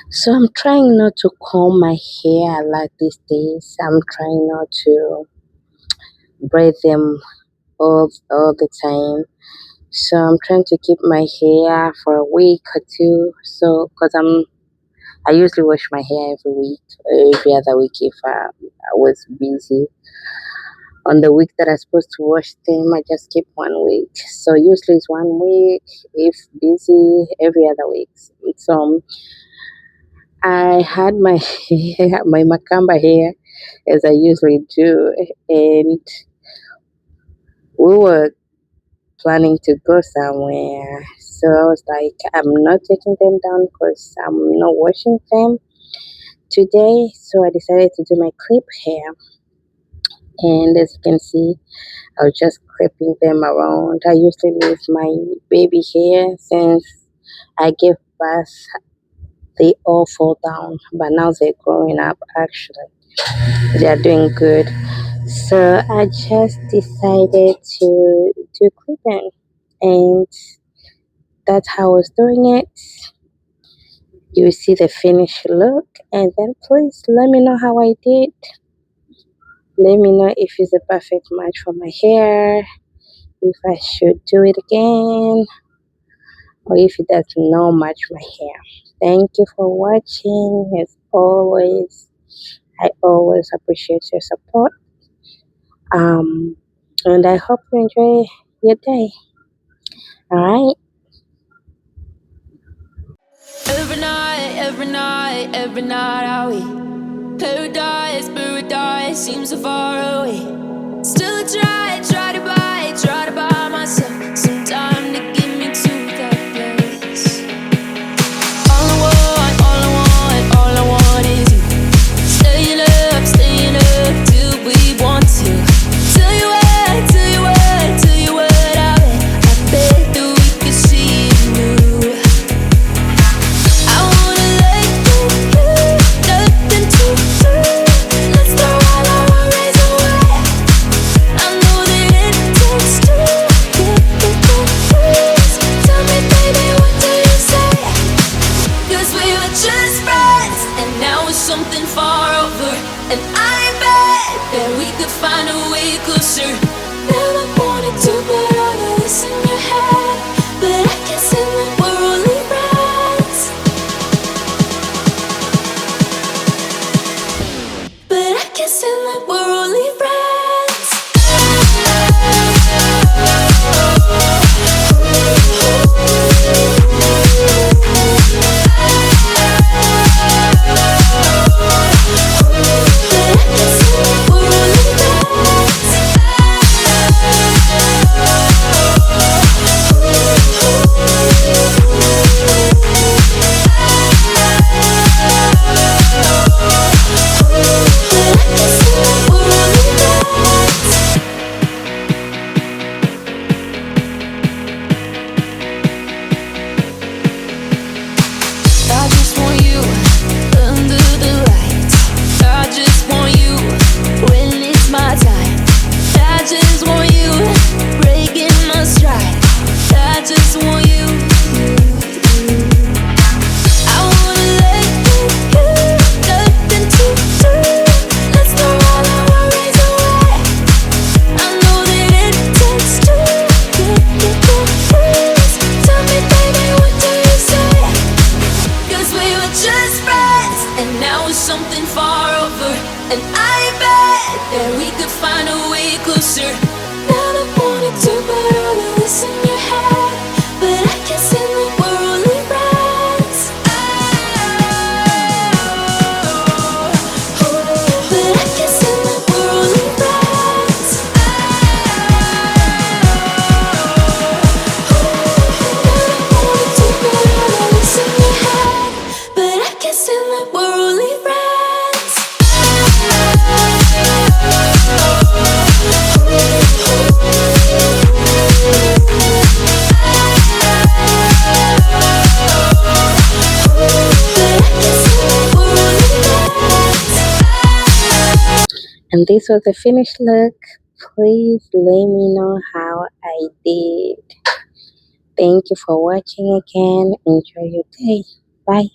So I'm trying not to comb my hair a lot these days. I'm trying not to braid them all the time. So I'm trying to keep my hair for a week or two. So because I usually wash my hair every week, or every other week if I was busy. On the week that I'm supposed to wash them, I just keep 1 week. So usually it's 1 week. If busy, every other week. So I had my hair, my Makamba hair, as I usually do, and we were planning to go somewhere. So I was like, I'm not taking them down because I'm not washing them today. So I decided to do my clip hair, and as you can see, I was just clipping them around. I usually leave my baby hair since I gave birth. They all fall down, but now they're growing up. Actually, they are doing good. So I just decided to do clipping, and that's how I was doing it. You see the finished look, and then please let me know how I did. Let me know if it's a perfect match for my hair, if I should do it again, or if it does not match my hair. Thank you for watching. As always, I always appreciate your support. Um, and I hope you enjoy your day. All right. Every night I wait. Paradise seems so far away. Still try to buy myself some time to get me to that place. All I want is you. Staying up till we want to. Tell you what, I bet that we could see it new. I wanna let you, nothing to do. Let's throw all our worries away. I know that it takes two to get the confused. Tell me, baby, what do you say? 'Cause we were just friends, and now it's something far over. And I bet that we could find a way closer. Never wanted to put all of this in your head, but I guess in the we're only friends. But I guess in the we're only friends. I just want you under the lights. I just want you when it's my time. I just want you breaking my stride. I just want you. I wanna let you, nothing to do. Let's throw all our worries away. I know that it takes two to get confused. Tell me, baby, what do you say? 'Cause we were just friends, and now it's something far over. And I bet that we could find a way closer. Never wanted to put all of this in your head, but I guess in the we're only friends. But I guess in the we're only friends. Never wanted to put all of this in your head, but I guess in the we're only friends. And this was the finished look. Please let me know how I did. Thank you for watching again. Enjoy your day. Bye.